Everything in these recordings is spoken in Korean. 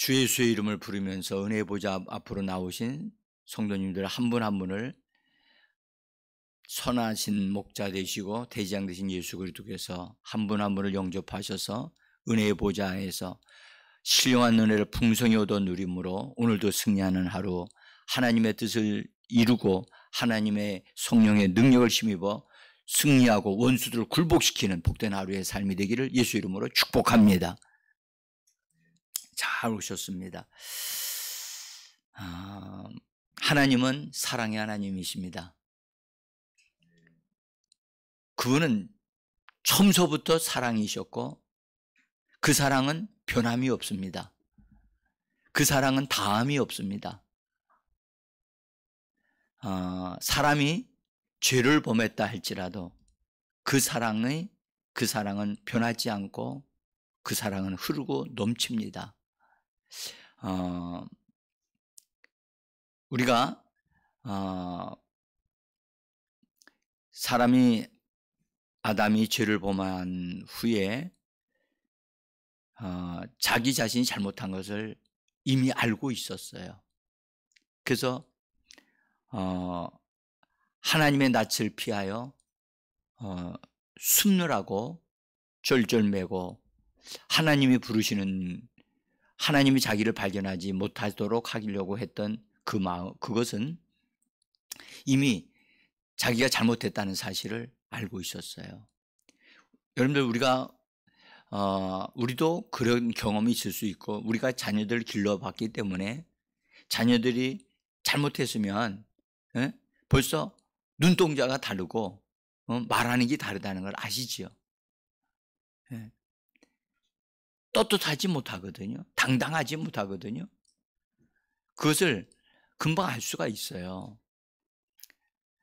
주 예수의 이름을 부르면서 은혜의 보좌 앞으로 나오신 성도님들 한 분 한 분을 선하신 목자 되시고 대지장 되신 예수 그리스도께서 한 분 한 분을 영접하셔서 은혜의 보좌에서 신령한 은혜를 풍성히 얻어 누림으로 오늘도 승리하는 하루, 하나님의 뜻을 이루고 하나님의 성령의 능력을 힘입어 승리하고 원수들을 굴복시키는 복된 하루의 삶이 되기를 예수 이름으로 축복합니다. 잘 오셨습니다. 하나님은 사랑의 하나님이십니다. 그분은 처음서부터 사랑이셨고 그 사랑은 변함이 없습니다. 그 사랑은 다함이 없습니다. 사람이 죄를 범했다 할지라도 그 사랑은 변하지 않고 그 사랑은 흐르고 넘칩니다. 우리가 아담이 죄를 범한 후에 자기 자신이 잘못한 것을 이미 알고 있었어요. 그래서 하나님의 낯을 피하여 숨느라고 쫄쫄매고 하나님이 부르시는, 하나님이 자기를 발견하지 못하도록 하려고 했던 그 마음, 그것은 이미 자기가 잘못했다는 사실을 알고 있었어요. 여러분들, 우리도 그런 경험이 있을 수 있고, 우리가 자녀들을 길러봤기 때문에 자녀들이 잘못했으면 벌써 눈동자가 다르고 말하는 게 다르다는 걸 아시지요. 떳떳하지 못하거든요. 당당하지 못하거든요. 그것을 금방 알 수가 있어요.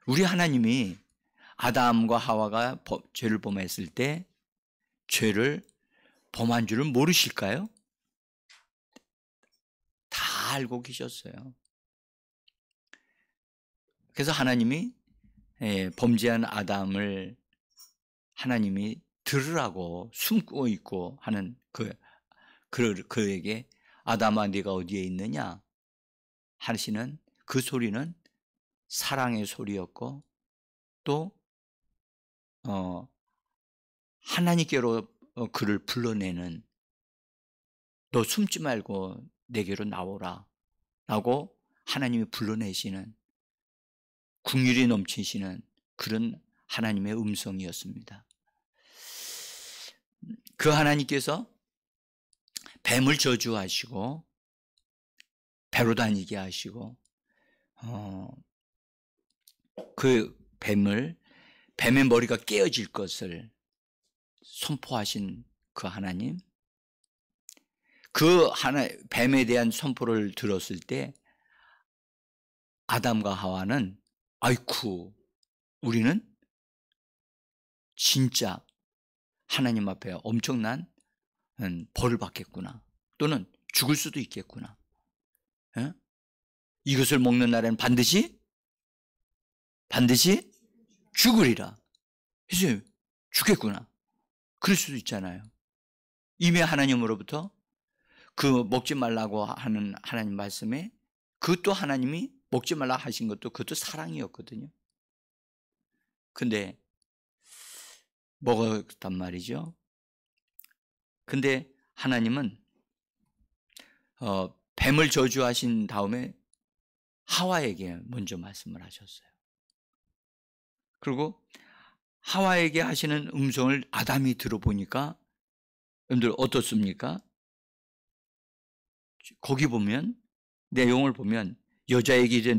우리 하나님이 아담과 하와가 죄를 범했을 때 죄를 범한 줄을 모르실까요? 다 알고 계셨어요. 그래서 하나님이 범죄한 아담을 하나님이 들으라고 숨고 있고 하는 그에게 아담아 네가 어디에 있느냐 하시는 그 소리는 사랑의 소리였고 또 하나님께로 그를 불러내는, 너 숨지 말고 내게로 나오라 라고 하나님이 불러내시는, 긍휼이 넘치시는 그런 하나님의 음성이었습니다. 그 하나님께서 뱀을 저주하시고 배로 다니게 하시고 그 뱀의 머리가 깨어질 것을 선포하신 그 하나님, 뱀에 대한 선포를 들었을 때 아담과 하와는 아이쿠, 우리는 진짜 하나님 앞에 엄청난 벌을 받겠구나, 또는 죽을 수도 있겠구나. 이것을 먹는 날에는 반드시 죽으리라. 이제 죽겠구나. 그럴 수도 있잖아요. 이미 하나님으로부터 그 먹지 말라고 하는 하나님 말씀에 그것도 하나님이 먹지 말라 하신 것도 그것도 사랑이었거든요. 근데 먹었단 말이죠. 근데 하나님은 뱀을 저주하신 다음에 하와에게 먼저 말씀을 하셨어요. 그리고 하와에게 하시는 음성을 아담이 들어보니까 여러분들 어떻습니까? 거기 보면, 내용을 보면 여자에게 이제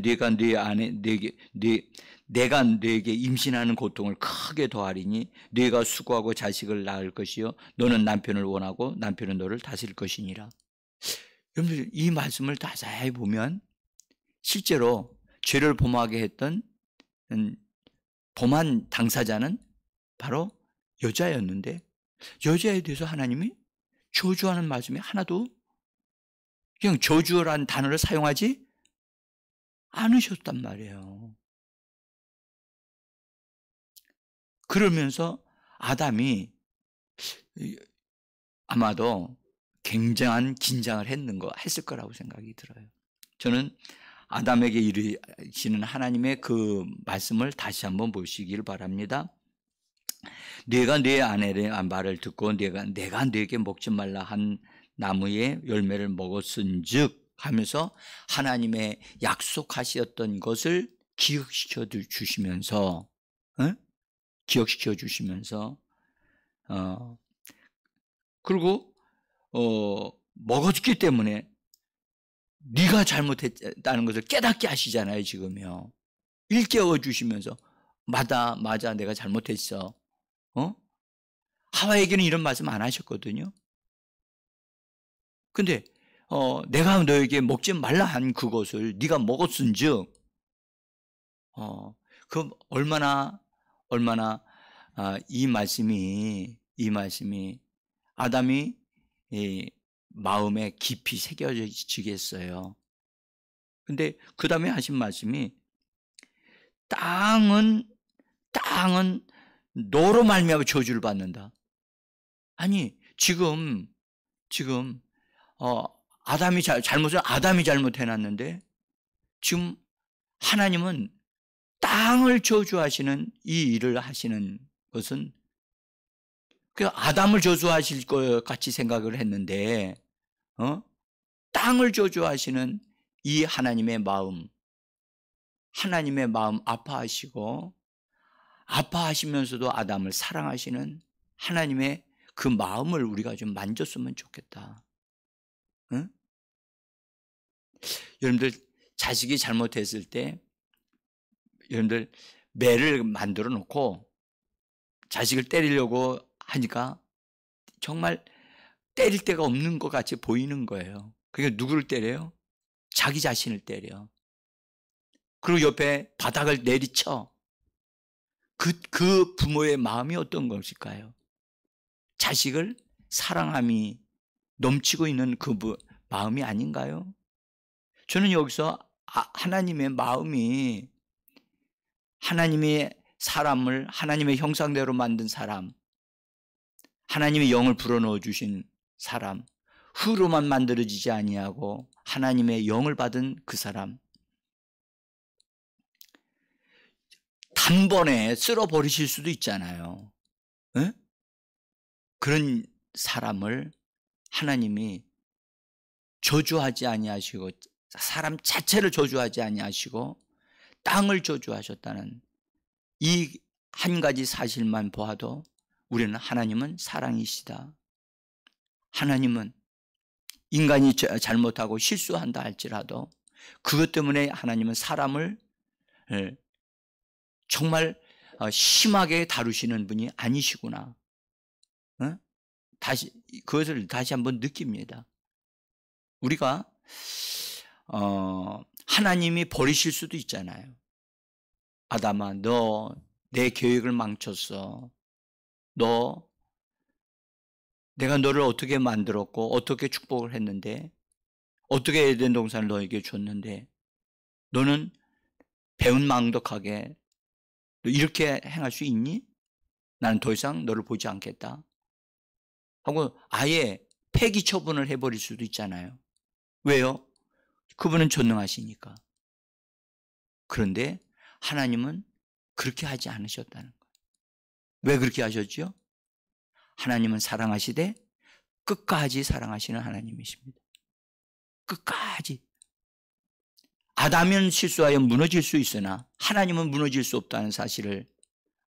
내가 너에게 임신하는 고통을 크게 더하리니 네가 수고하고 자식을 낳을 것이요 너는 남편을 원하고 남편은 너를 다스릴 것이니라. 여러분들 이 말씀을 자세히 보면 실제로 죄를 범하게 했던 범한 당사자는 바로 여자였는데 여자에 대해서 하나님이 저주하는 말씀이 하나도, 그냥 저주라는 단어를 사용하지 않으셨단 말이에요. 그러면서 아담이 아마도 굉장한 긴장을 했을 거라고 생각이 들어요. 저는 아담에게 이르시는 하나님의 그 말씀을 다시 한번 보시길 바랍니다. 내가 내 아내의 말을 듣고 내가 네게 먹지 말라 한 나무의 열매를 먹었은즉 하면서 하나님의 약속하셨던 것을 기억시켜 주시면서 그리고 먹었기 때문에 네가 잘못했다는 것을 깨닫게 하시잖아요. 지금요. 일깨워 주시면서 맞아 내가 잘못했어. 하와에게는 이런 말씀 안 하셨거든요. 근데 내가 너에게 먹지 말라 한 그것을 네가 먹었은즉 그 얼마나 이 말씀이 아담이 마음에 깊이 새겨지겠어요. 근데 그 다음에 하신 말씀이 땅은 너로 말미암아 저주를 받는다. 아니 지금 아담이 잘못해놨는데 지금 하나님은 땅을 저주하시는 이 일을 하시는 것은 그 아담을 저주하실 것 같이 생각을 했는데 땅을 저주하시는 이 하나님의 마음 아파하시고 아파하시면서도 아담을 사랑하시는 하나님의 그 마음을 우리가 좀 만졌으면 좋겠다. 여러분들 자식이 잘못했을 때 여러분들 매를 만들어 놓고 자식을 때리려고 하니까 정말 때릴 데가 없는 것 같이 보이는 거예요. 그러니까 누구를 때려요? 자기 자신을 때려. 그리고 옆에 바닥을 내리쳐. 그 부모의 마음이 어떤 것일까요? 자식을 사랑함이 넘치고 있는 그 마음이 아닌가요? 저는 여기서 하나님의 마음이 하나님의 사람을 하나님의 형상대로 만든 사람, 하나님의 영을 불어넣어 주신 사람, 흙으로만 만들어지지 아니하고 하나님의 영을 받은 그 사람, 단번에 쓸어버리실 수도 있잖아요. 그런 사람을 하나님이 저주하지 아니하시고 사람 자체를 저주하지 아니하시고 땅을 저주하셨다는 이 한 가지 사실만 보아도 우리는 하나님은 사랑이시다. 하나님은 인간이 잘못하고 실수한다 할지라도 그것 때문에 하나님은 사람을 정말 심하게 다루시는 분이 아니시구나. 그것을 다시 한번 느낍니다. 우리가 하나님이 버리실 수도 있잖아요. 아담아, 너 내 계획을 망쳤어. 내가 너를 어떻게 만들었고 어떻게 축복을 했는데 어떻게 에덴 동산을 너에게 줬는데 너는 배은망덕하게 너 이렇게 행할 수 있니? 나는 더 이상 너를 보지 않겠다 하고 아예 폐기 처분을 해버릴 수도 있잖아요. 왜요? 그분은 전능하시니까. 그런데 하나님은 그렇게 하지 않으셨다는 거예요. 왜 그렇게 하셨죠? 하나님은 사랑하시되 끝까지 사랑하시는 하나님이십니다. 끝까지. 아담은 실수하여 무너질 수 있으나 하나님은 무너질 수 없다는 사실을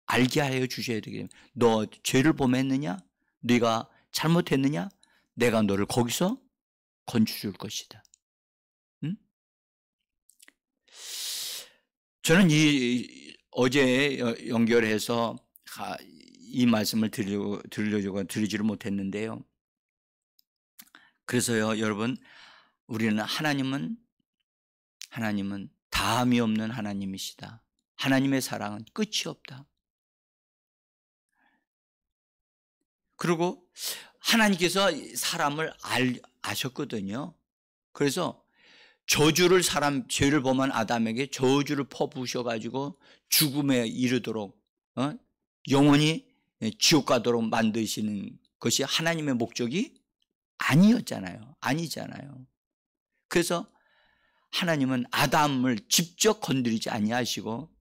알게 하여 주셔야 되겠습니다. 너 죄를 범했느냐? 네가 잘못했느냐? 내가 너를 거기서 건져줄 것이다. 저는 어제 연결해서 이 말씀을 드리지를 못했는데요. 그래서요, 여러분, 우리는 하나님은 다함이 없는 하나님이시다. 하나님의 사랑은 끝이 없다. 그리고 하나님께서 사람을 아셨거든요. 그래서 죄를 범한 아담에게 저주를 퍼부으셔가지고 죽음에 이르도록 영원히 지옥 가도록 만드시는 것이 하나님의 목적이 아니었잖아요. 아니잖아요. 그래서 하나님은 아담을 직접 건드리지 아니하시고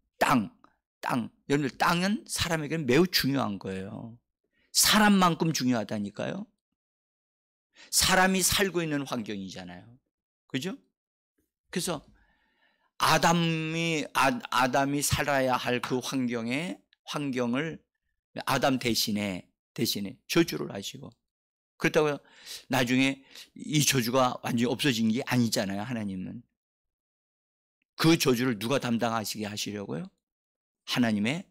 여러분들 땅은 사람에게는 매우 중요한 거예요. 사람만큼 중요하다니까요. 사람이 살고 있는 환경이잖아요. 그죠? 그래서 아담이 살아야 할 그 환경을 아담 대신에 저주를 하시고, 그렇다고 나중에 이 저주가 완전히 없어진 게 아니잖아요. 하나님은 그 저주를 누가 담당하시게 하시려고요? 하나님이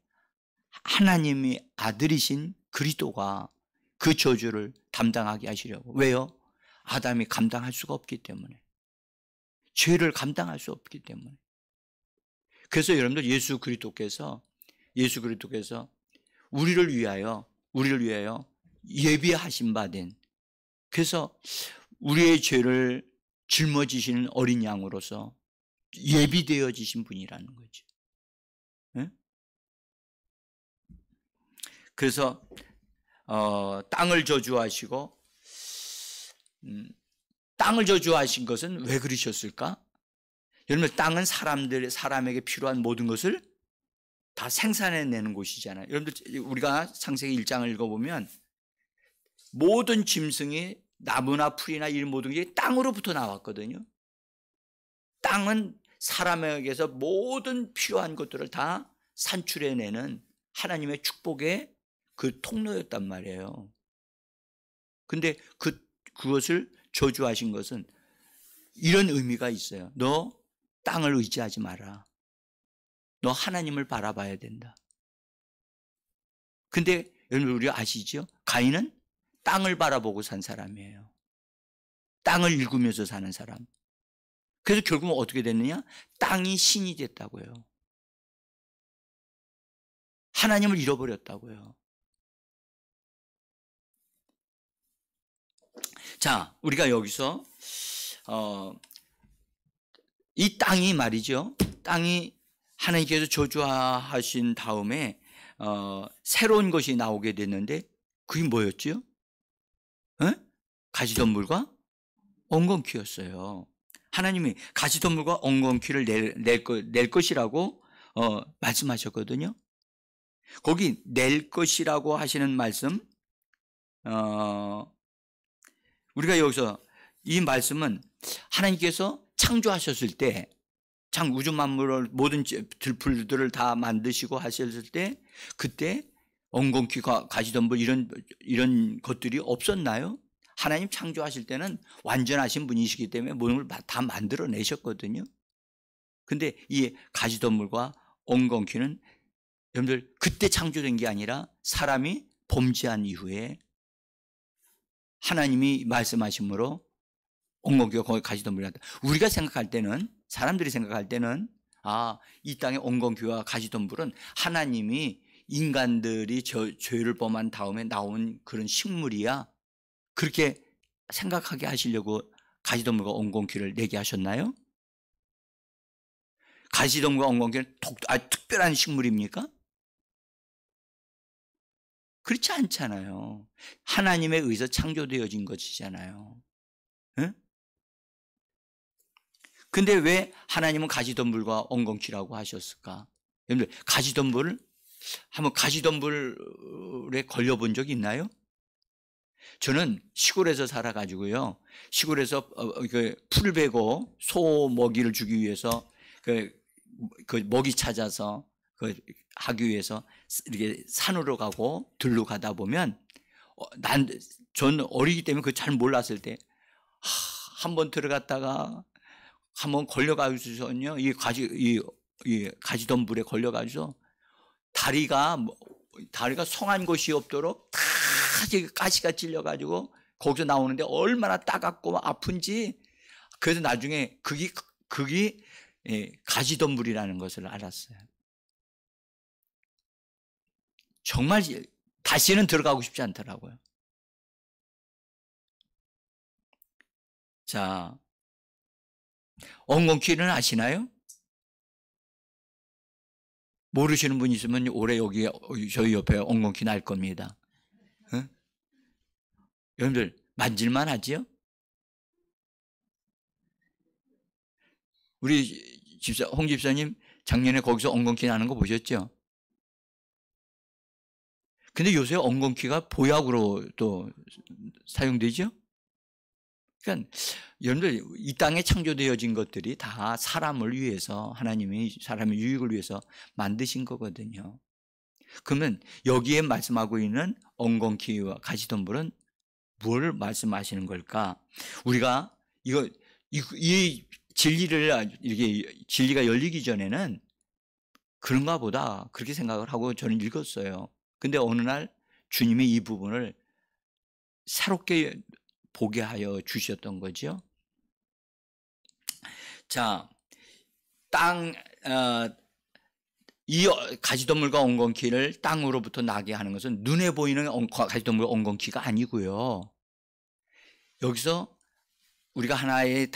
아들이신 그리스도가 그 저주를 담당하게 하시려고. 왜요? 아담이 감당할 수가 없기 때문에, 죄를 감당할 수 없기 때문에. 그래서 여러분들 예수 그리스도께서 우리를 위하여 예비하신 바 된, 그래서 우리의 죄를 짊어지시는 어린 양으로서 예비되어지신 분이라는 거죠. 네? 그래서 땅을 저주하시고, 땅을 저주하신 것은 왜 그러셨을까? 여러분, 땅은 사람에게 필요한 모든 것을 다 생산해내는 곳이잖아요. 여러분들, 우리가 창세기 1장을 읽어보면 모든 짐승이 나무나 풀이나 이 모든 게 땅으로부터 나왔거든요. 땅은 사람에게서 모든 필요한 것들을 다 산출해내는 하나님의 축복의 그 통로였단 말이에요. 근데 그것을 저주하신 것은 이런 의미가 있어요. 너 땅을 의지하지 마라. 너 하나님을 바라봐야 된다. 근데 여러분, 우리 아시죠? 가인은 땅을 바라보고 산 사람이에요. 땅을 일구면서 사는 사람. 그래서 결국은 어떻게 됐느냐? 땅이 신이 됐다고요. 하나님을 잃어버렸다고요. 자, 우리가 여기서 이 땅이 말이죠. 땅이 하나님께서 저주하신 다음에 새로운 것이 나오게 됐는데, 그게 뭐였죠? 가시덤불과 엉겅퀴였어요. 하나님이 가시덤불과 엉겅퀴를 낼 것이라고 말씀하셨거든요. 거기 낼 것이라고 하시는 말씀, 우리가 여기서 이 말씀은 하나님께서 창조하셨을 때, 우주 만물을 모든 들풀들을 다 만드시고 하셨을 때, 그때 엉겅퀴가 가시덤불 이런 것들이 없었나요? 하나님 창조하실 때는 완전하신 분이시기 때문에 모든 걸 다 만들어내셨거든요. 근데 이 가시덤불과 엉겅퀴는 여러분들 그때 창조된 게 아니라 사람이 범죄한 이후에 하나님이 말씀하심으로 엉겅퀴가 거기 가시덤불이 났다. 우리가 생각할 때는, 사람들이 생각할 때는, 이 땅의 엉겅퀴와 가시덤불은 하나님이 인간들이 죄를 범한 다음에 나온 그런 식물이야, 그렇게 생각하게 하시려고 가시덤불과 엉겅퀴를 내게 하셨나요? 가시덤불과 엉겅퀴는 특별한 식물입니까? 그렇지 않잖아요. 하나님에 의해서 창조되어진 것이잖아요. 응? 근데 왜 하나님은 가시덤불과 엉겅퀴라고 하셨을까? 여러분들, 가시덤불에 걸려본 적이 있나요? 저는 시골에서 살아가지고요, 시골에서 풀을 베고 소 먹이를 주기 위해서 그 먹이 찾아서 하기 위해서 이렇게 산으로 가고 들로 가다 보면, 전 어리기 때문에 그거 잘 몰랐을 때, 한번 들어갔다가 한번 걸려가지고서요, 이 가시덤불에 걸려가지고 다리가 성한 곳이 없도록 다 가시가 찔려가지고 거기서 나오는데 얼마나 따갑고 아픈지. 그래서 나중에 그게 가시덤불이라는 것을 알았어요. 정말 다시는 들어가고 싶지 않더라고요. 자, 엉겅퀴는 아시나요? 모르시는 분 있으면 올해 여기 저희 옆에 엉겅퀴 날 겁니다. 여러분들, 만질만 하지요? 우리 홍 집사님 작년에 거기서 엉겅퀴 나는 거 보셨죠? 근데 요새 엉겅퀴가 보약으로 또 사용되죠? 그러니까 여러분들 이 땅에 창조되어진 것들이 다 사람을 위해서, 하나님이 사람의 유익을 위해서 만드신 거거든요. 그러면 여기에 말씀하고 있는 엉겅퀴와 가시덤불은 뭘 말씀하시는 걸까? 우리가 이 진리를, 이렇게 진리가 열리기 전에는 그런가 보다 그렇게 생각을 하고 저는 읽었어요. 근데 어느 날 주님이 이 부분을 새롭게 보게 하여 주셨던 거죠. 자, 이 가시덤불과 엉겅퀴를 땅으로부터 나게 하는 것은 눈에 보이는 가시덤불과 엉겅퀴가 아니고요. 여기서 우리가 하나의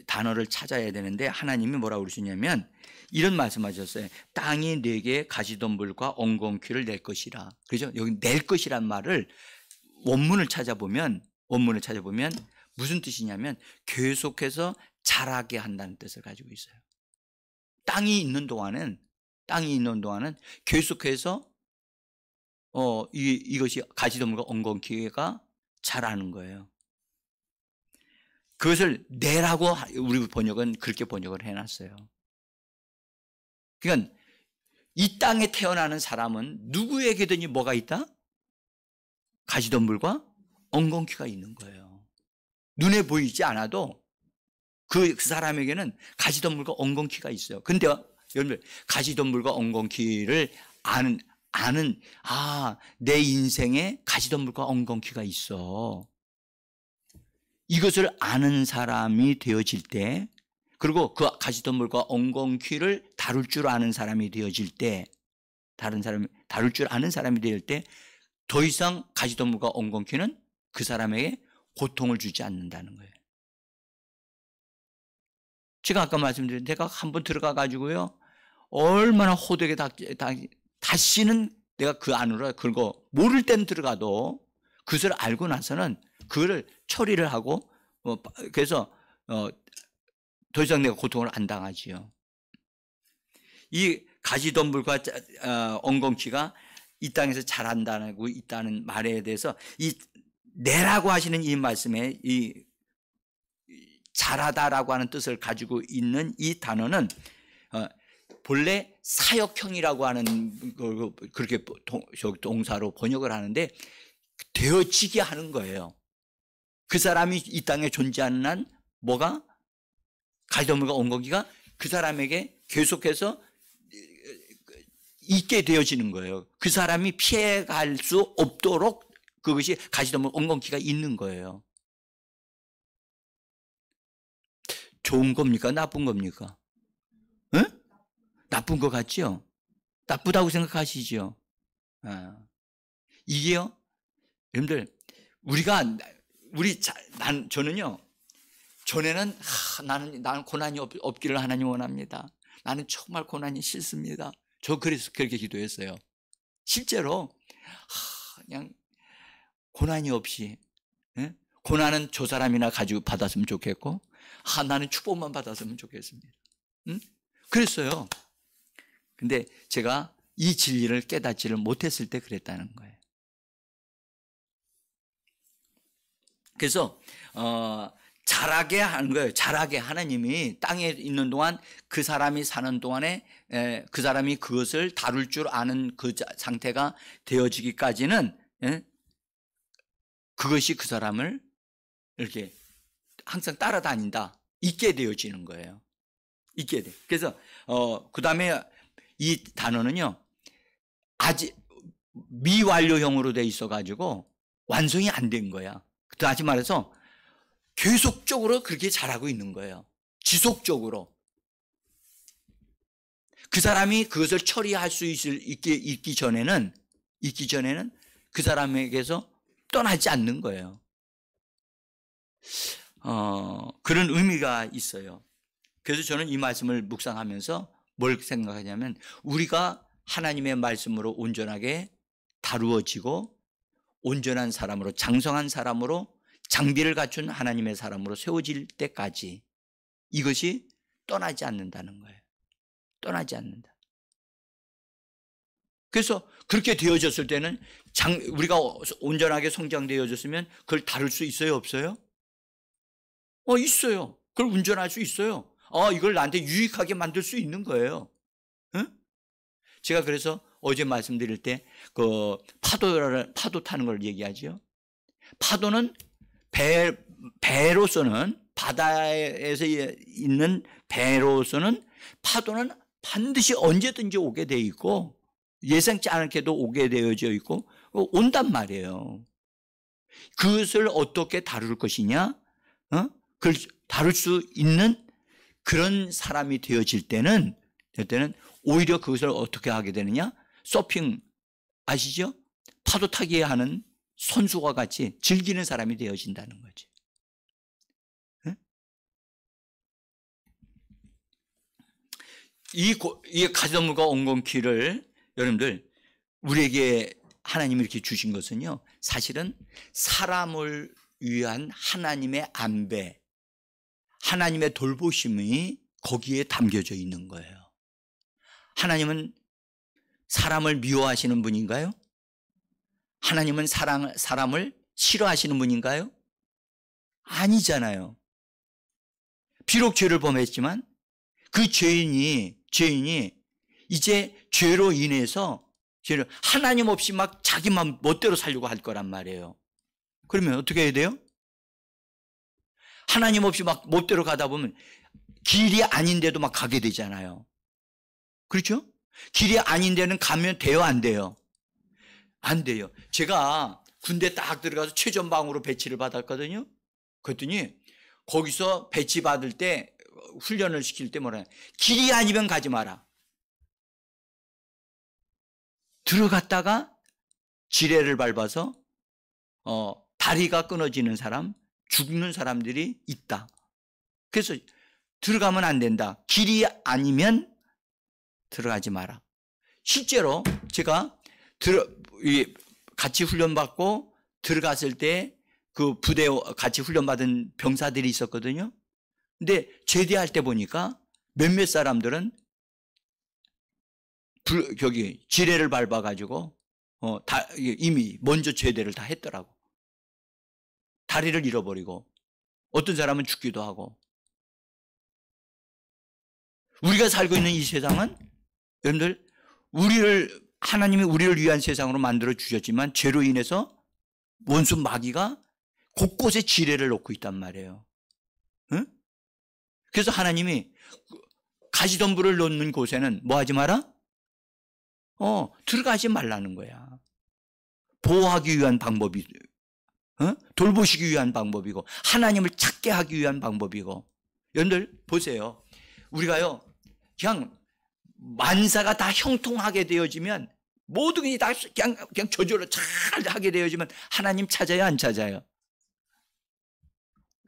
단어를 찾아야 되는데, 하나님이 뭐라고 그러시냐면 이런 말씀하셨어요. 땅이 내게 가시덤불과 엉겅퀴를 낼 것이라. 그죠? 여기 낼 것이란 말을 원문을 찾아보면 무슨 뜻이냐면 계속해서 자라게 한다는 뜻을 가지고 있어요. 땅이 있는 동안은 계속해서 이것이 가시덤불과 엉겅퀴가 자라는 거예요. 그것을 내라고 우리 번역은 그렇게 번역을 해놨어요. 그러니까 이 땅에 태어나는 사람은 누구에게든지 뭐가 있다? 가시덤불과 엉겅퀴가 있는 거예요. 눈에 보이지 않아도 그 사람에게는 가시덤불과 엉겅퀴가 있어요. 근데 여러분들, 가시덤불과 엉겅퀴를 아는 내 인생에 가시덤불과 엉겅퀴가 있어. 이것을 아는 사람이 되어질 때, 그리고 그 가시덤불과 엉겅퀴를 다룰 줄 아는 사람이 되어질 때, 다룰 줄 아는 사람이 될 때, 더 이상 가시덤불과 엉겅퀴는 그 사람에게 고통을 주지 않는다는 거예요. 제가 아까 말씀드린, 내가 한번 들어가 가지고요, 얼마나 호되게 다시는 내가 그 안으로 그거 모를 땐 들어가도 그것을 알고 나서는 그거를 처리를 하고, 그래서 더 이상 내가 고통을 안 당하지요. 이 가시덤불과 엉겅퀴가 이 땅에서 자란다고 있다는 말에 대해서 이 내라고 하시는 이 말씀에 이 자라다라고 하는 뜻을 가지고 있는 이 단어는 본래 사역형이라고 하는 그렇게 동사로 번역을 하는데 되어지게 하는 거예요. 그 사람이 이 땅에 존재하는 한 뭐가 가시덤불과 엉겅퀴가 그 사람에게 계속해서 있게 되어지는 거예요. 그 사람이 피해갈 수 없도록 그것이 가시덤불 엉겅퀴가 있는 거예요. 좋은 겁니까? 나쁜 겁니까? 응? 나쁜 것 같죠? 나쁘다고 생각하시죠? 이게요, 여러분들, 저는요, 전에는 나는 고난이 없기를 하나님 원합니다. 나는 정말 고난이 싫습니다. 저 그래서 그렇게 기도했어요. 실제로 그냥 고난이 없이, 고난은 저 사람이나 가지고 받았으면 좋겠고, 나는 축복만 받았으면 좋겠습니다. 그랬어요. 근데 제가 이 진리를 깨닫지를 못했을 때 그랬다는 거예요. 그래서 자라게 하는 거예요. 자라게, 하나님이 땅에 있는 동안, 그 사람이 사는 동안에 그 사람이 그것을 다룰 줄 아는 그 상태가 되어지기까지는 그것이 그 사람을 이렇게 항상 따라다닌다, 있게 되어지는 거예요. 있게 돼. 그래서 그 다음에 이 단어는요, 아직 미완료형으로 돼 있어가지고 완성이 안 된 거야. 다시 말해서 계속적으로 그렇게 자라고 있는 거예요. 지속적으로. 그 사람이 그것을 처리할 수 있기 전에는 그 사람에게서 떠나지 않는 거예요. 그런 의미가 있어요. 그래서 저는 이 말씀을 묵상하면서 뭘 생각하냐면, 우리가 하나님의 말씀으로 온전하게 다루어지고 온전한 사람으로, 장성한 사람으로 장비를 갖춘 하나님의 사람으로 세워질 때까지 이것이 떠나지 않는다는 거예요. 떠나지 않는다. 그래서 그렇게 되어졌을 때는 우리가 온전하게 성장되어졌으면 그걸 다룰 수 있어요, 없어요? 있어요. 그걸 운전할 수 있어요. 이걸 나한테 유익하게 만들 수 있는 거예요. 응? 제가 그래서 어제 말씀드릴 때 그 파도 타는 걸 얘기하죠. 파도는 배로서는, 바다에서 있는 배로서는 파도는 반드시 언제든지 오게 돼 있고 예상치 않게도 오게 되어져 있고 온단 말이에요. 그것을 어떻게 다룰 것이냐? 그걸 다룰 수 있는 그런 사람이 되어질 때는 오히려 그것을 어떻게 하게 되느냐? 서핑 아시죠? 파도 타기 하는 선수와 같이 즐기는 사람이 되어진다는 거지. 이 가시덤불과 엉겅퀴를 여러분들 우리에게 하나님이 이렇게 주신 것은요, 사실은 사람을 위한 하나님의 안배, 하나님의 돌보심이 거기에 담겨져 있는 거예요. 하나님은 사람을 미워하시는 분인가요? 하나님은 사람을 싫어하시는 분인가요? 아니잖아요. 비록 죄를 범했지만 그 죄인이 이제 죄로 인해서 하나님 없이 막 자기만 멋대로 살려고 할 거란 말이에요. 그러면 어떻게 해야 돼요? 하나님 없이 막 멋대로 가다 보면 길이 아닌데도 막 가게 되잖아요. 그렇죠? 길이 아닌 데는 가면 돼요, 안 돼요? 안 돼요. 제가 군대 딱 들어가서 최전방으로 배치를 받았거든요. 그랬더니 거기서 배치 받을 때 훈련을 시킬 때 뭐라 해요? 길이 아니면 가지 마라. 들어갔다가 지뢰를 밟아서 다리가 끊어지는 사람, 죽는 사람들이 있다. 그래서 들어가면 안 된다. 길이 아니면 들어가지 마라. 실제로 제가 같이 훈련받고 들어갔을 때 그 부대 같이 훈련받은 병사들이 있었거든요. 근데 제대할 때 보니까 몇몇 사람들은 지뢰를 밟아가지고 이미 먼저 제대를 다 했더라고. 다리를 잃어버리고 어떤 사람은 죽기도 하고. 우리가 살고 있는 이 세상은 여러분들 하나님이 우리를 위한 세상으로 만들어 주셨지만 죄로 인해서 원수 마귀가 곳곳에 지뢰를 놓고 있단 말이에요. 응? 그래서 하나님이 가시덤불을 놓는 곳에는 뭐 하지 마라? 들어가지 말라는 거야. 보호하기 위한 방법이, 돌보시기 위한 방법이고, 하나님을 찾게 하기 위한 방법이고. 여러분들 보세요. 우리가요, 그냥 만사가 다 형통하게 되어지면, 모든 게 다 그냥 저절로 잘 하게 되어지면 하나님 찾아요, 안 찾아요?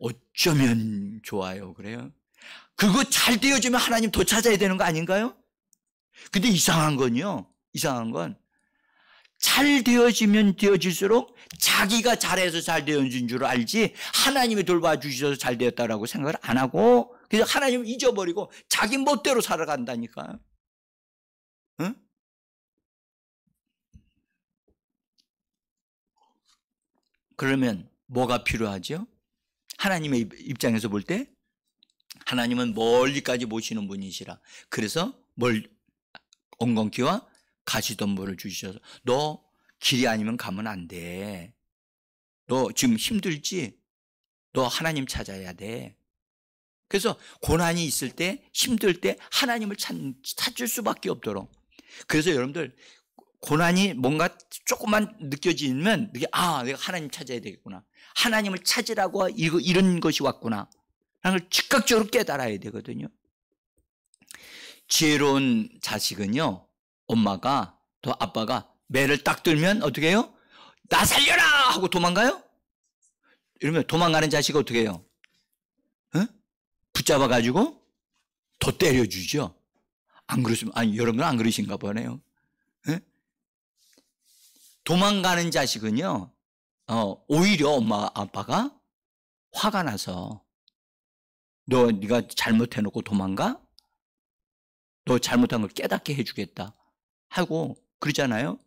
어쩌면 좋아요, 그래요? 그거 잘 되어지면 하나님 더 찾아야 되는 거 아닌가요? 근데 이상한 건요, 잘 되어지면 되어질수록 자기가 잘해서 잘 되어진 줄 알지 하나님이 돌봐주셔서 잘 되었다라고 생각을 안 하고 그래서 하나님을 잊어버리고 자기 멋대로 살아간다니까요. 응? 그러면 뭐가 필요하죠? 하나님의 입장에서 볼 때 하나님은 멀리까지 모시는 분이시라. 그래서 엉겅퀴와 가시덤불을 주셔서 너 길이 아니면 가면 안 돼. 너 지금 힘들지? 너 하나님 찾아야 돼. 그래서 고난이 있을 때 힘들 때 하나님을 찾을 수밖에 없도록. 그래서 여러분들 고난이 뭔가 조금만 느껴지면 내가 하나님 찾아야 되겠구나. 하나님을 찾으라고 이런 것이 왔구나. 라는 걸 즉각적으로 깨달아야 되거든요. 지혜로운 자식은요, 엄마가 또 아빠가 매를 딱 들면 어떻게 해요? 나 살려라! 하고 도망가요? 이러면 도망가는 자식이 어떻게 해요? 붙잡아가지고 더 때려주죠. 안 그러시면, 여러분은 안 그러신가 보네요. 도망가는 자식은요, 오히려 엄마, 아빠가 화가 나서 네가 잘못해놓고 도망가? 너 잘못한 걸 깨닫게 해주겠다 하고 그러잖아요.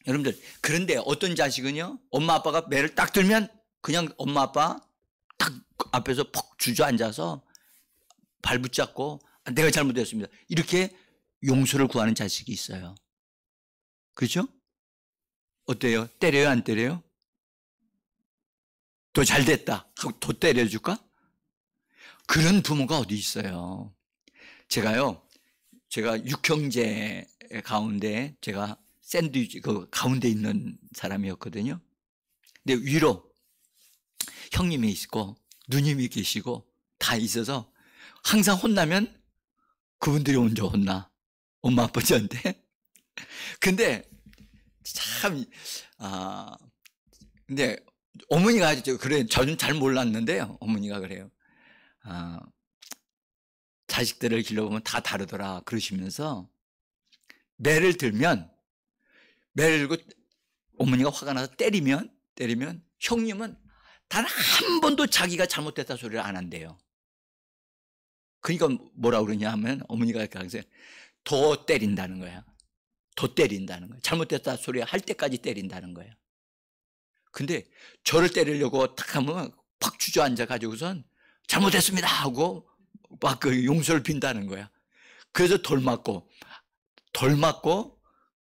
여러분들, 그런데 어떤 자식은요, 엄마 아빠가 매를 딱 들면 그냥 엄마 아빠 딱 앞에서 퍽 주저앉아서 발 붙잡고 내가 잘못했습니다 이렇게 용서를 구하는 자식이 있어요. 그렇죠? 어때요? 때려요, 안 때려요? 더 잘됐다 하고 더 때려줄까? 그런 부모가 어디 있어요. 제가 6형제 가운데 제가 샌드위치 그 가운데 있는 사람이었거든요. 근데 위로 형님이 있고 누님이 계시고 다 있어서 항상 혼나면 그분들이 먼저 혼나. 엄마 아버지한테. 근데 참 근데 어머니가 그래, 저는 잘 몰랐는데요. 어머니가 그래요. 자식들을 길러보면 다 다르더라 그러시면서 매를 들고 어머니가 화가 나서 때리면 형님은 단 한 번도 자기가 잘못됐다 소리를 안 한대요. 그러니까 뭐라 그러냐 하면 어머니가 더 때린다는 거야. 더 때린다는 거야. 잘못됐다 소리 할 때까지 때린다는 거야. 근데 저를 때리려고 딱 하면 팍 주저앉아 가지고선 잘못했습니다 하고 막 그 용서를 빈다는 거야. 그래서 덜 맞고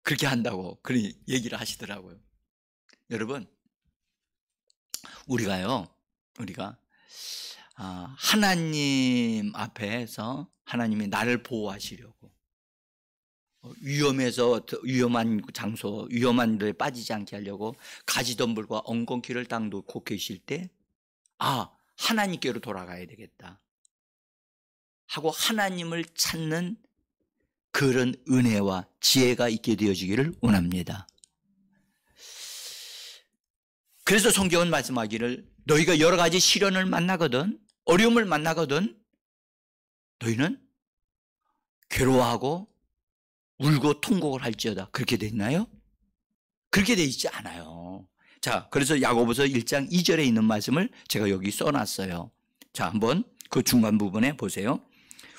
그렇게 한다고 그런 얘기를 하시더라고요. 여러분, 우리가 하나님 앞에서 하나님이 나를 보호하시려고 위험한 장소, 위험한 데에 빠지지 않게 하려고 가지덤불과 엉겅퀴를 딱 놓고 계실 때 하나님께로 돌아가야 되겠다 하고 하나님을 찾는 그런 은혜와 지혜가 있게 되어지기를 원합니다. 그래서 성경은 말씀하기를 너희가 여러 가지 시련을 만나거든, 어려움을 만나거든 너희는 괴로워하고 울고 통곡을 할지어다. 그렇게 돼 있나요? 그렇게 돼 있지 않아요. 자, 그래서 야고보서 1장 2절에 있는 말씀을 제가 여기 써놨어요. 자, 한번 그 중간 부분에 보세요.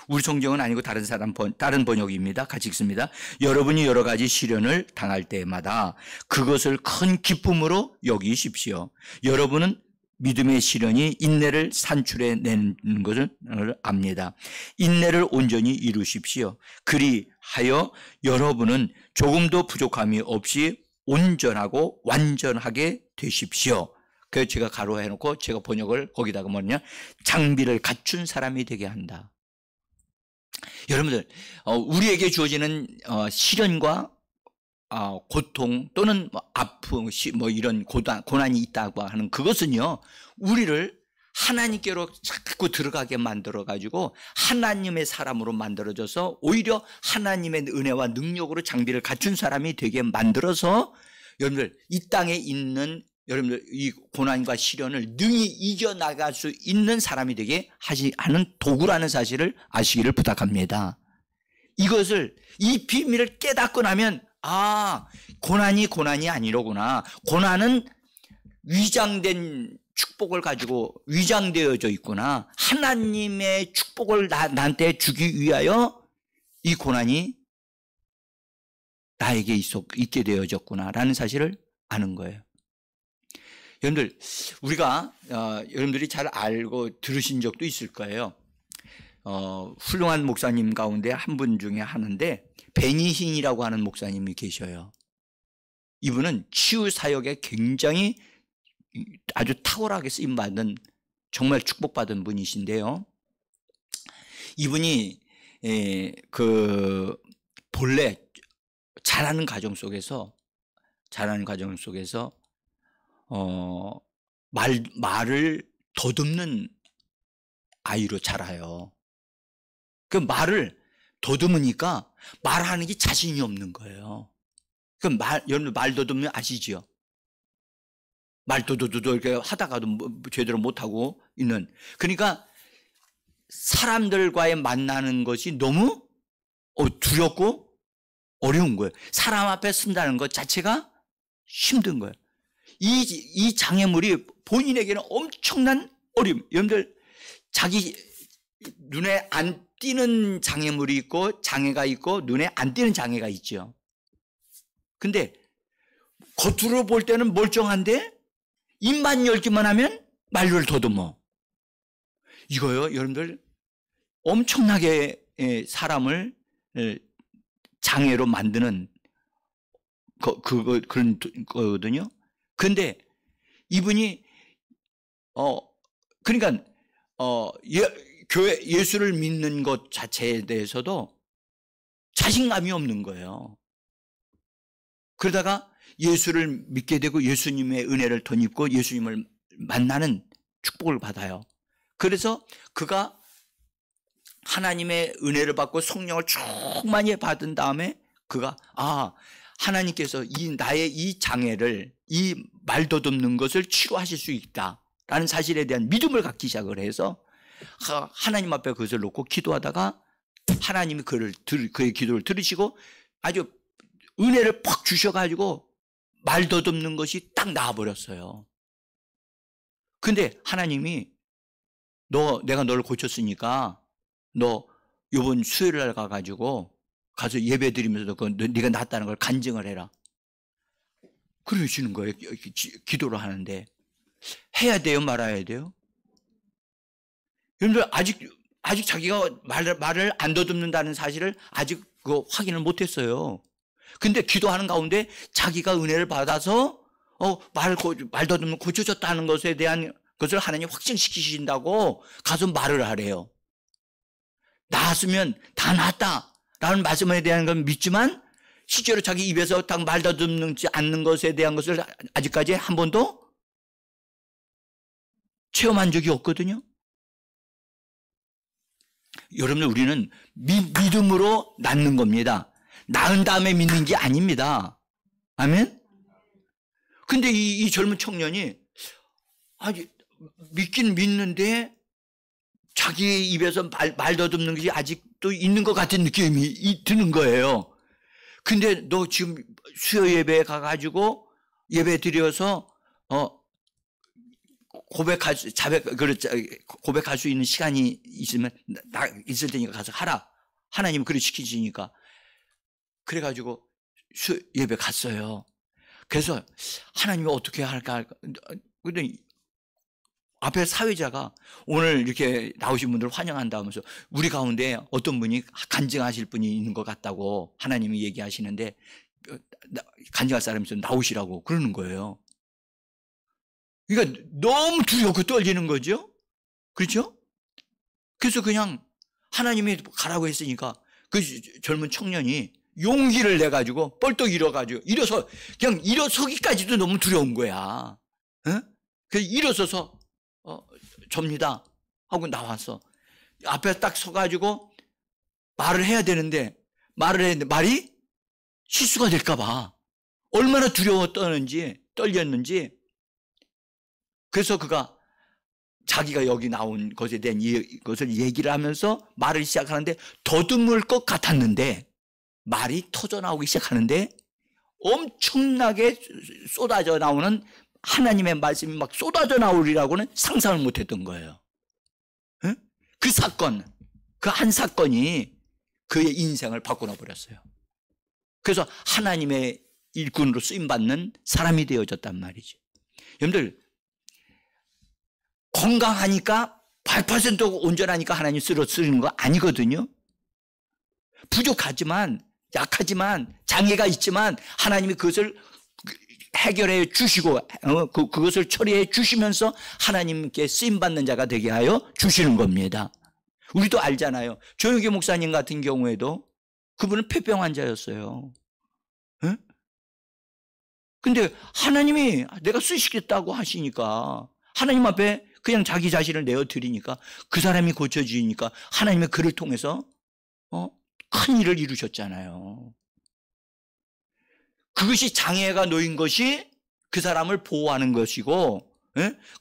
우리 성경은 아니고 다른 번역입니다. 같이 읽습니다. 여러분이 여러 가지 시련을 당할 때마다 그것을 큰 기쁨으로 여기십시오. 여러분은 믿음의 시련이 인내를 산출해내는 것을 압니다. 인내를 온전히 이루십시오. 그리하여 여러분은 조금도 부족함이 없이 온전하고 완전하게 되십시오. 그래서 제가 가로해놓고 제가 번역을 거기다가 뭐냐, 장비를 갖춘 사람이 되게 한다. 여러분들, 우리에게 주어지는 시련과 고통 또는 아픔, 이런 고난이 있다고 하는 그것은요, 우리를 하나님께로 자꾸 들어가게 만들어가지고 하나님의 사람으로 만들어져서 오히려 하나님의 은혜와 능력으로 장비를 갖춘 사람이 되게 만들어서 여러분들 이 땅에 있는 여러분들 이 고난과 시련을 능히 이겨나갈 수 있는 사람이 되게 하는 도구라는 사실을 아시기를 부탁합니다. 이 비밀을 깨닫고 나면 고난이 아니로구나. 고난은 위장된 축복을 가지고 위장되어져 있구나. 하나님의 축복을 나한테 주기 위하여 이 고난이 나에게 있게 되어졌구나라는 사실을 아는 거예요. 여러분들, 우리가 여러분들이 잘 알고 들으신 적도 있을 거예요. 훌륭한 목사님 가운데 한 분 중에 하는데 베니힌이라고 하는 목사님이 계셔요. 이분은 치유 사역에 굉장히 아주 탁월하게 쓰임받은 정말 축복받은 분이신데요. 이분이 본래 자라는 가정 속에서 말을 더듬는 아이로 자라요. 그 말을 더듬으니까 말하는 게 자신이 없는 거예요. 여러분 말 더듬으면 아시죠? 말 도도도도 이렇게 하다가도 제대로 못하고 있는. 그러니까 사람들과의 만나는 것이 너무 두렵고 어려운 거예요. 사람 앞에 쓴다는 것 자체가 힘든 거예요. 이 장애물이 본인에게는 엄청난 어려움. 여러분들 자기 눈에 안 띄는 장애물이 있고 장애가 있고 눈에 안 띄는 장애가 있죠. 근데 겉으로 볼 때는 멀쩡한데 입만 열기만 하면 말을 더듬어. 이거요, 여러분들 엄청나게 사람을 장애로 만드는 그런 거거든요. 근데 이분이 그러니까 교회 예수를 믿는 것 자체에 대해서도 자신감이 없는 거예요. 그러다가 예수를 믿게 되고 예수님의 은혜를 덧입고 예수님을 만나는 축복을 받아요. 그래서 그가 하나님의 은혜를 받고 성령을 충만히 받은 다음에 그가 하나님께서 나의 이 장애를, 이 말더듬는 것을 치료하실 수 있다라는 사실에 대한 믿음을 갖기 시작을 해서 하나님 앞에 그것을 놓고 기도하다가 하나님이 그의 기도를 들으시고 아주 은혜를 팍 주셔가지고 말더듬는 것이 딱 나와버렸어요. 근데 하나님이 내가 너를 고쳤으니까 너 이번 수요일 날 가가지고 가서 예배 드리면서 네가 낫다는 걸 간증을 해라. 그러시는 거예요. 기도를 하는데 해야 돼요, 말아야 돼요? 여러분들 아직 자기가 말을 안 더듬는다는 사실을 아직 확인을 못했어요. 근데 기도하는 가운데 자기가 은혜를 받아서 말 더듬는 고쳐졌다는 것에 대한 것을 하나님 확증시키신다고 가서 말을 하래요. 나았으면 다 나았다라는 말씀에 대한 건 믿지만 실제로 자기 입에서 딱 말 더듬지 않는 것에 대한 것을 아직까지 한 번도 체험한 적이 없거든요. 여러분, 우리는 믿음으로 낫는 겁니다. 낳은 다음에 믿는 게 아닙니다. 아멘? 근데 이 젊은 청년이 믿긴 믿는데 자기 입에서 말 더듬는 것이 아직도 있는 것 같은 느낌이 드는 거예요. 근데 너 지금 수요 예배에 가가지고 예배 드려서 고백할 수 있는 시간이 있을 테니까 가서 하라. 하나님은 그렇게 시키시니까. 그래가지고 예배 갔어요. 그래서 하나님이 어떻게 할까. 근데 앞에 사회자가 오늘 이렇게 나오신 분들 환영한다 하면서 우리 가운데 어떤 분이 간증하실 분이 있는 것 같다고 하나님이 얘기하시는데 간증할 사람이 있으면 나오시라고 그러는 거예요. 그러니까 너무 두렵고 떨리는 거죠. 그렇죠? 그래서 그냥 하나님이 가라고 했으니까 그 젊은 청년이 용기를 내가지고 뻘떡 일어서 그냥 일어서기까지도 너무 두려운 거야. 그래서 일어서서 접니다 하고 나왔어. 앞에 딱 서가지고 말을 해야 되는데 말이 실수가 될까 봐 얼마나 떨렸는지 그래서 그가 자기가 여기 나온 것에 대한 것을 얘기를 하면서 말을 시작하는데 더듬을 것 같았는데 말이 터져나오기 시작하는데 엄청나게 쏟아져 나오는 하나님의 말씀이 막 쏟아져 나오리라고는 상상을 못했던 거예요. 그 사건, 그 한 사건이 그의 인생을 바꾸어 버렸어요. 그래서 하나님의 일꾼으로 쓰임받는 사람이 되어졌단 말이죠. 여러분들 건강하니까 100% 온전하니까 하나님 쓰는 거 아니거든요. 부족하지만 약하지만 장애가 있지만 하나님이 그것을 해결해 주시고 그것을 처리해 주시면서 하나님께 쓰임받는 자가 되게 하여 주시는 겁니다. 우리도 알잖아요. 조용기 목사님 같은 경우에도 그분은 폐병 환자였어요. 근데 하나님이 내가 쓰시겠다고 하시니까 하나님 앞에 그냥 자기 자신을 내어드리니까 그 사람이 고쳐지니까 하나님의 그를 통해서 큰 일을 이루셨잖아요. 그것이 장애가 놓인 것이 그 사람을 보호하는 것이고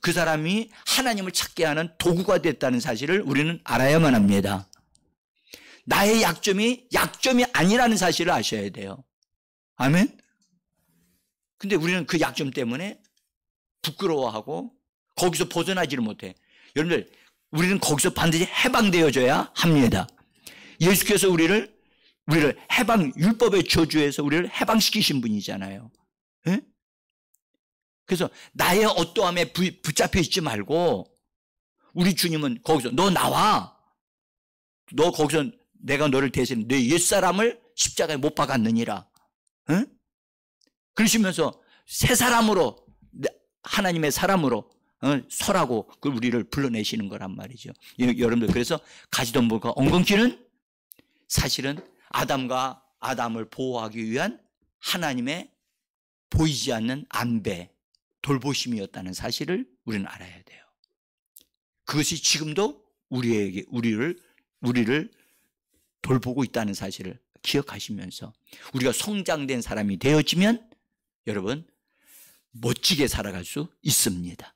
그 사람이 하나님을 찾게 하는 도구가 됐다는 사실을 우리는 알아야만 합니다. 나의 약점이 아니라는 사실을 아셔야 돼요. 아멘? 근데 우리는 그 약점 때문에 부끄러워하고 거기서 벗어나지를 못해. 여러분들, 우리는 거기서 반드시 해방되어져야 합니다. 예수께서 우리를 율법의 저주에서 우리를 해방시키신 분이잖아요. 예? 그래서 나의 어떠함에 붙잡혀 있지 말고 우리 주님은 거기서 너 나와. 너 거기서 내가 너를 대신해 내 옛사람을 십자가에 못 박았느니라. 예? 그러시면서 새 사람으로 하나님의 사람으로 서라고 그 우리를 불러내시는 거란 말이죠. 여러분들, 그래서 가시덤불과 엉겅퀴는 사실은 아담을 보호하기 위한 하나님의 보이지 않는 안배, 돌보심이었다는 사실을 우리는 알아야 돼요. 그것이 지금도 우리를 돌보고 있다는 사실을 기억하시면서 우리가 성장된 사람이 되어지면 여러분 멋지게 살아갈 수 있습니다.